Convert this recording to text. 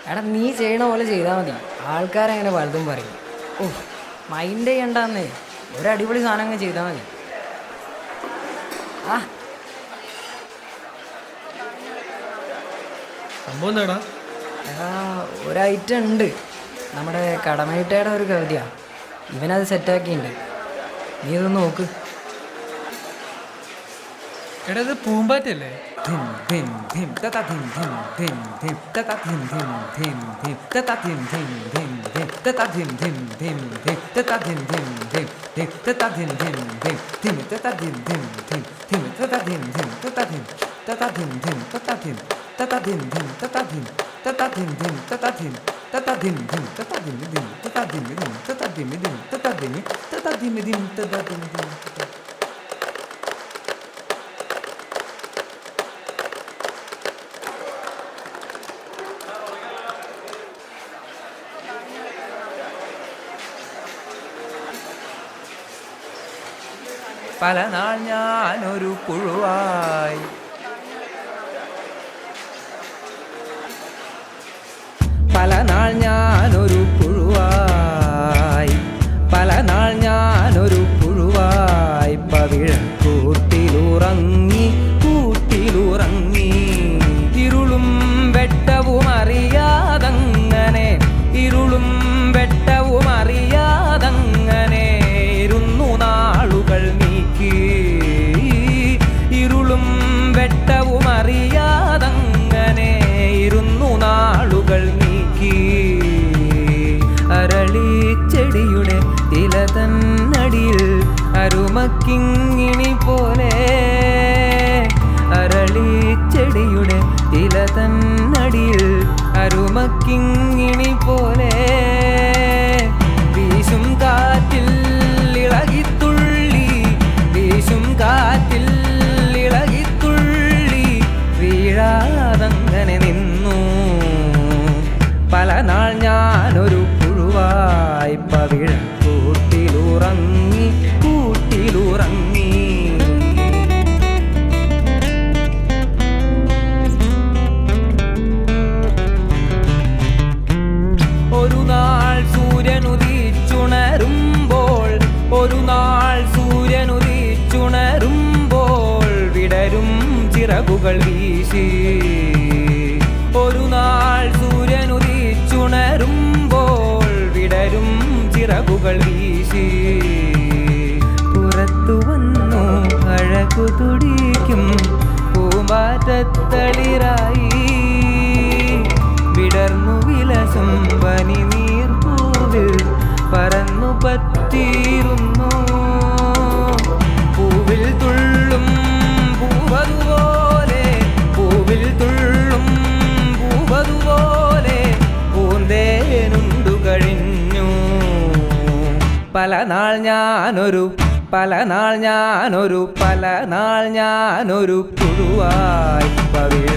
എടാ നീ ചെയ്യണ പോലെ ചെയ്താൽ മതി. ആൾക്കാരങ്ങനെ പലതും പറയും. ഓ മൈൻഡ് ചെയ്യണ്ടെന്നേ, ഒരടിപൊളി സാധനം അങ്ങ് ചെയ്താൽ മതി. ആ സംഭവം എന്താടാ? എടാ ഒരൈറ്റം ഉണ്ട്, നമ്മുടെ കടമയിട്ടയുടെ ഒരു കവിതയാണ്. ഇവനത് സെറ്റാക്കിയിട്ടുണ്ട്, നീ ഇതൊന്ന് നോക്ക്. എടാ ഇത് പൂമ്പാറ്റല്ലേ? പല നാൾ ഞാനൊരു പുഴുവായി, പല നാൾ ഞാനൊരു പുഴുവായി, പല നാൾ ഞാനൊരു പുഴുവായി പവിഴക്കൂട്ടിലുറങ്ങി കൂട്ടിലുറങ്ങി. ഇരുളും വെട്ടവും അറിയാതങ്ങനെ, ഇരുളും വെട്ടവും അറിയാതങ്ങനെ ഇരുന്നു നാളുകൾ നീക്കി. ഇരുളും വെട്ടവും അറിയാതങ്ങനെ ഇരുന്നു നാളുകൾ നീക്കി. അരളിച്ചെടിയുടെ ഇല തന്നടിയിൽ അരുമക്കിങ്ങിണി പോലെ, അരളിച്ചെടിയുടെ ഇല തന്നടിയിൽ അരുമക്കിങ്ങിണി പോലെ വീശും കാറ്റിൽ ഇളകിത്തുള്ളി, വീശും കാറ്റിൽ ഇളകിത്തുള്ളി വീഴാതങ്ങനെ നിന്നു. പല നാൾ ഞാനൊരു പുഴുവായി പവിഴക്കൂട്ടിലുറങ്ങി കൂട്ടിലുറങ്ങി. ഒരു നാൾ സൂര്യനുദിച്ചുണരുമ്പോൾ, ഒരു നാൾ സൂര്യനുദിച്ചുണരുമ്പോൾ വിടരും ചിറകുകൾ വീശി. ഒരു നാൾ സൂര്യനുദിച്ചുണരുമ്പോൾ വിടരും ചിറകുകൾ വീശി. പുറത്തു വന്നു അഴകു തുടിക്കും പൂമ്പാറ്റത്തളിരായി, വിടർന്നു വിലസും പനിനീർപ്പൂവിൽ പറന്നു പറ്റിയിരുന്നു. പൂവിൽ തുള്ളും പൂവതുപോലെ, പൂവിൽ തുള്ളും പൂവതുപോലെ പൂന്തേനുണ്ടു കഴിഞ്ഞു. പല നാൾ ഞാനൊരു, പല നാൾ ഞാനൊരു, പല നാൾ ഞാനൊരു പുഴുവായി പവിഴ